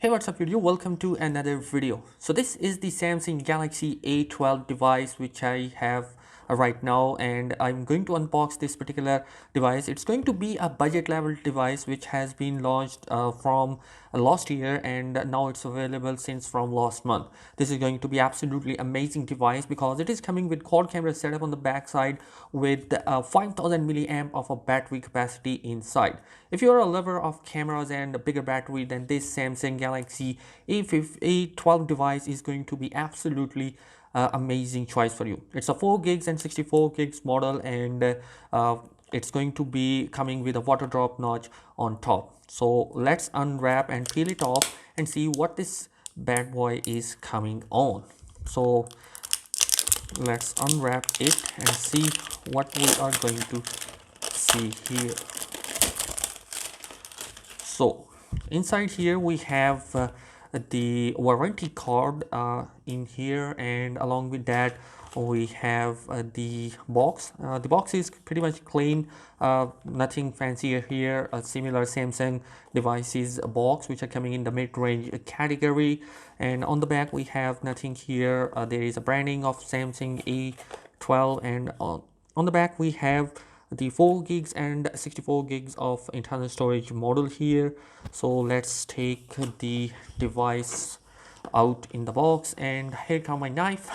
Hey, what's up video? Welcome to another video. So this is the Samsung Galaxy A12 device which I have right now, and I'm going to unbox this particular device. It's going to be a budget level device which has been launched from last year, and now it's available since from last month. This is going to be absolutely amazing device because it is coming with quad camera setup on the back side with 5000 milliamp of a battery capacity inside. If you're a lover of cameras and a bigger battery, then this Samsung Galaxy A12 device is going to be absolutely amazing choice for you. It's a 4 gigs and 64 gigs model, and it's going to be coming with a water drop notch on top. So let's unwrap and peel it off and see what this bad boy is coming on. So let's unwrap it and see what we are going to see here. So inside here we have the warranty card in here, and along with that we have the box. The box is pretty much clean, nothing fancier here. A similar Samsung devices box which are coming in the mid-range category, and on the back we have nothing here. There is a branding of Samsung A12, and on the back we have the 4 gigs and 64 gigs of internal storage model here. So let's take the device out in the box, and here come my knife.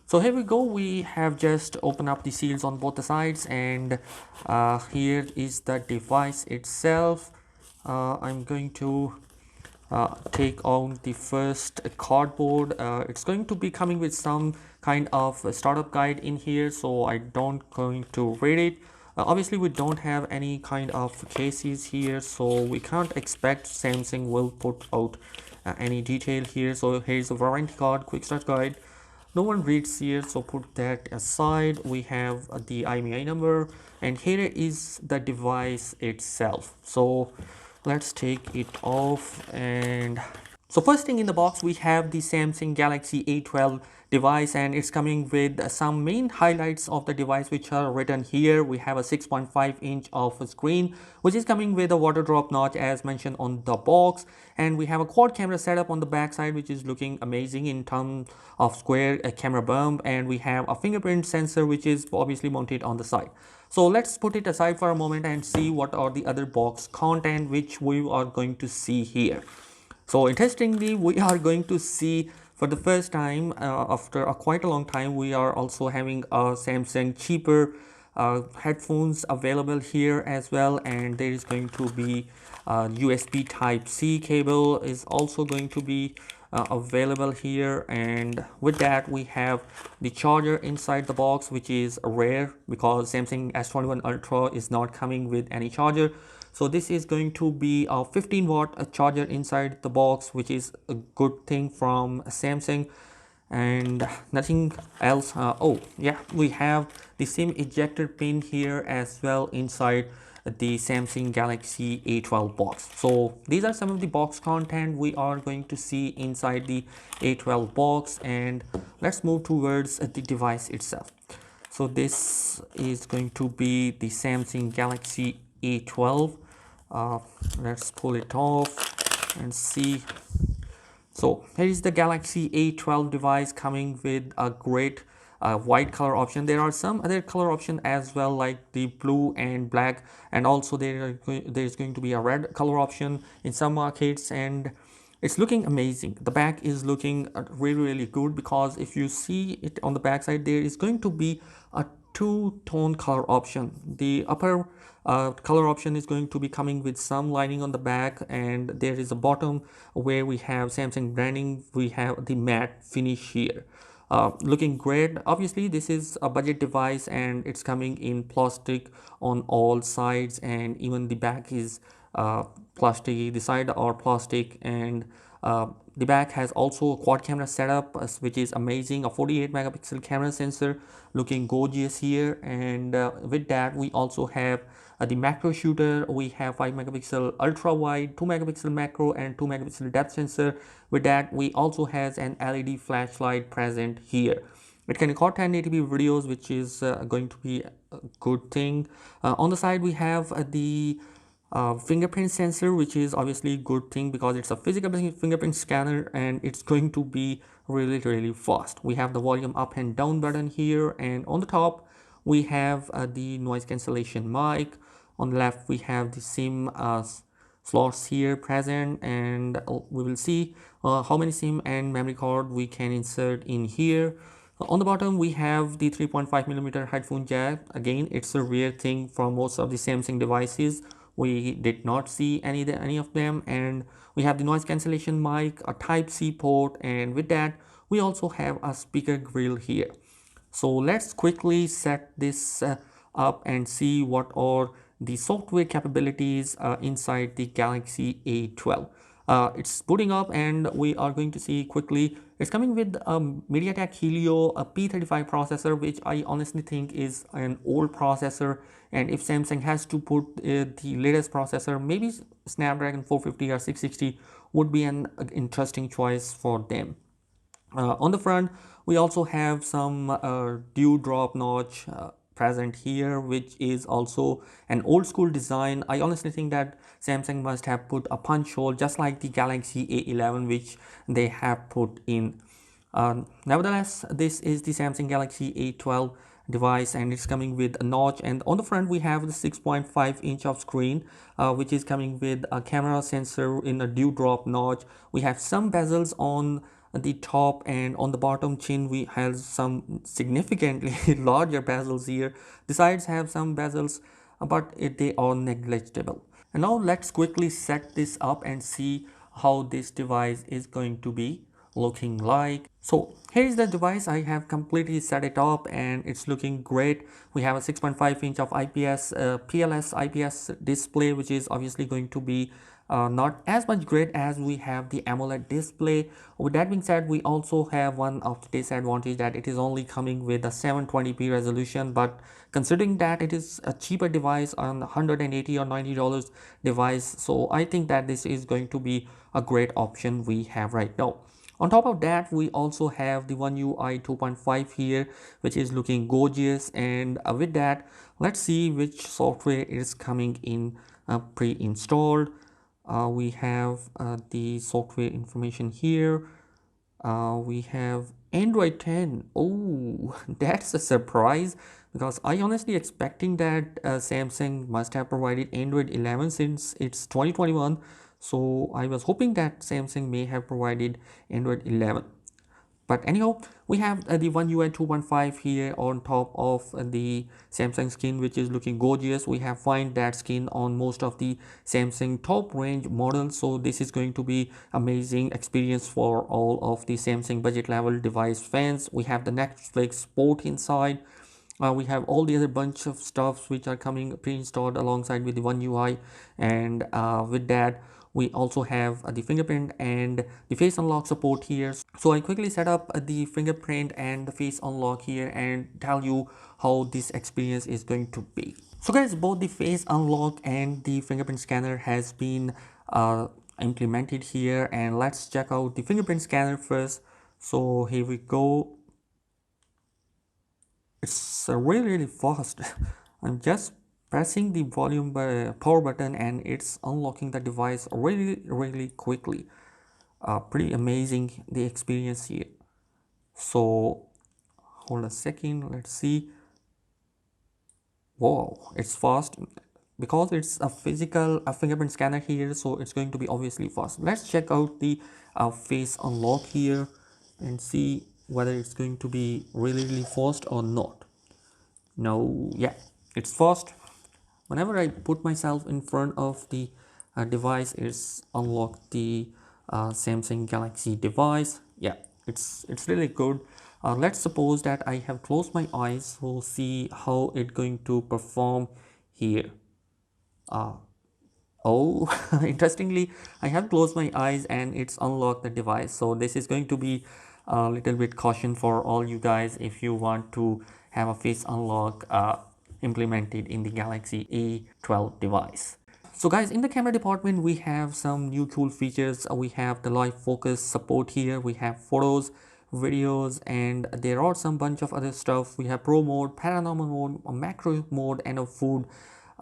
So here we go, we have just opened up the seals on both the sides, and here is the device itself. I'm going to take on the first cardboard. It's going to be coming with some kind of startup guide in here, so I don't going to read it. Obviously we don't have any kind of cases here, so we can't expect Samsung will put out any detail here. So here's a warranty card, quick start guide. No one reads here, so put that aside. We have the IMEI number, and here is the device itself. So let's take it off. And so first thing in the box, we have the Samsung Galaxy A12 device, and it's coming with some main highlights of the device which are written here. We have a 6.5 inch of a screen which is coming with a water drop notch as mentioned on the box, and we have a quad camera setup on the back side which is looking amazing in terms of square camera bump, and we have a fingerprint sensor which is obviously mounted on the side. So let's put it aside for a moment and see what are the other box content which we are going to see here. So interestingly, we are going to see for the first time after quite a long time, we are also having a Samsung cheaper headphones available here as well, and there is going to be USB type C cable is also going to be available here, and with that we have the charger inside the box, which is rare because Samsung S21 Ultra is not coming with any charger. So this is going to be a 15-watt charger inside the box, which is a good thing from Samsung, and nothing else. Oh yeah, we have the SIM ejector pin here as well inside the Samsung Galaxy A12 box. So these are some of the box content we are going to see inside the A12 box, and let's move towards the device itself. So this is going to be the Samsung Galaxy A12. Let's pull it off and see. So here is the Galaxy A12 device coming with a great white color option. There are some other color option as well, like the blue and black, and also there's going to be a red color option in some markets, and it's looking amazing. The back is looking really good, because if you see it on the back side, there is going to be a two-tone color option. The upper color option is going to be coming with some lining on the back, and there is a bottom where we have Samsung branding. We have the matte finish here. Looking great. Obviously this is a budget device, and it's coming in plastic on all sides, and even the back is plastic. The side are plastic, and the back has also a quad camera setup, which is amazing. A 48 megapixel camera sensor, looking gorgeous here, and with that we also have the macro shooter. We have 5 megapixel ultra wide, 2 megapixel macro, and 2 megapixel depth sensor. With that we also has an LED flashlight present here. It can record 1080p videos, which is going to be good thing. On the side we have the fingerprint sensor, which is obviously a good thing because it's a physical fingerprint scanner and it's going to be really fast. We have the volume up and down button here, and on the top we have the noise cancellation mic. On the left we have the SIM slots here present, and we will see how many SIM and memory card we can insert in here. On the bottom we have the 3.5mm headphone jack. Again, it's a rare thing from most of the Samsung devices. We did not see any of them. And we have the noise cancellation mic, a type C port, and with that we also have a speaker grill here. So let's quickly set this up and see what are the software capabilities inside the Galaxy A12. It's booting up and we are going to see quickly. It's coming with a MediaTek Helio a P35 processor, which I honestly think is an old processor, and if Samsung has to put the latest processor, maybe Snapdragon 450 or 660 would be an interesting choice for them. On the front we also have some dewdrop notch present here, which is also an old school design. I honestly think that Samsung must have put a punch hole just like the Galaxy A11, which they have put in. Nevertheless, this is the Samsung Galaxy A12 device and it's coming with a notch, and on the front we have the 6.5-inch of screen, which is coming with a camera sensor in a dewdrop notch. We have some bezels on the top, and on the bottom chin we have some significantly larger bezels here. The sides have some bezels, but they are negligible. And now let's quickly set this up and see how this device is going to be looking like. So here is the device. I have completely set it up and it's looking great. We have a 6.5-inch of IPS PLS IPS display, which is obviously going to be not as much great as we have the AMOLED display. With that being said, we also have one of the disadvantage that it is only coming with a 720p resolution, but considering that it is a cheaper device on 180 or $90 device, so I think that this is going to be a great option we have right now. On top of that, we also have the One UI 2.5 here, which is looking gorgeous. And with that, let's see which software is coming in pre-installed. We have the software information here. We have Android 10. Oh, that's a surprise because I honestly expecting that Samsung must have provided Android 11 since it's 2021. So I was hoping that Samsung may have provided Android 11. But anyhow, we have the One UI 2.5 here on top of the Samsung skin, which is looking gorgeous. We have find that skin on most of the Samsung top range models, so this is going to be amazing experience for all of the Samsung budget level device fans. We have the Netflix port inside. We have all the other bunch of stuffs which are coming pre-installed alongside with the One UI, and with that we also have the fingerprint and the face unlock support here. So I quickly set up the fingerprint and the face unlock here and tell you how this experience is going to be. So guys, both the face unlock and the fingerprint scanner has been implemented here, and let's check out the fingerprint scanner first. So here we go. It's really fast. I'm just pressing the volume power button and it's unlocking the device really quickly. Pretty amazing the experience here. So hold a second, let's see. Wow, it's fast because it's a physical fingerprint scanner here, so it's going to be obviously fast. Let's check out the face unlock here and see whether it's going to be really fast or not. No, yeah, it's fast. Whenever I put myself in front of the device, it's unlocked the Samsung Galaxy device. Yeah, it's really good. Let's suppose that I have closed my eyes. We'll see how it's going to perform here. Oh, interestingly, I have closed my eyes and it's unlocked the device. So this is going to be a little bit caution for all you guys if you want to have a face unlock implemented in the Galaxy A12 device. So guys, in the camera department, we have some new cool features. We have the live focus support here. We have photos. videos, and there are some bunch of other stuff. We have pro mode, paranormal mode, a macro mode, and a food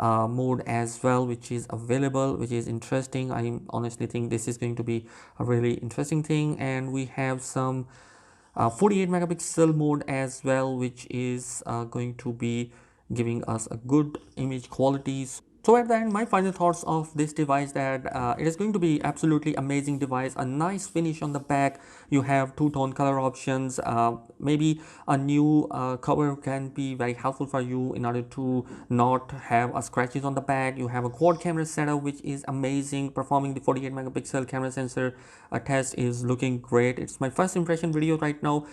mode as well, which is available, which is interesting. I honestly think this is going to be a really interesting thing. And we have some 48 megapixel mode as well, which is going to be giving us a good image quality. So at the end, my final thoughts of this device, that it is going to be absolutely amazing device, a nice finish on the back. You have two-tone color options. Maybe a new cover can be very helpful for you in order to not have scratches on the back. You have a quad camera setup, which is amazing, performing the 48 megapixel camera sensor test is looking great. It's my first impression video right now.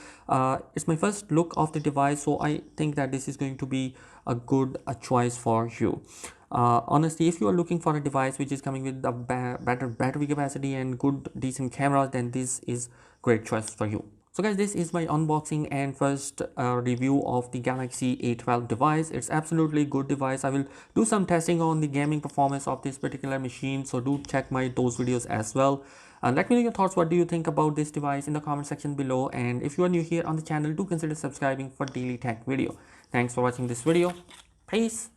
It's my first look of the device, so I think that this is going to be a good choice for you. Honestly, if you are looking for a device which is coming with a better battery capacity and good decent cameras, then this is great choice for you. So guys, this is my unboxing and first review of the Galaxy A12 device. It's absolutely good device. I will do some testing on the gaming performance of this particular machine, so do check those videos as well. Let me know your thoughts. What do you think about this device in the comment section below, and if you are new here on the channel, do consider subscribing for daily tech video. Thanks for watching this video. Peace.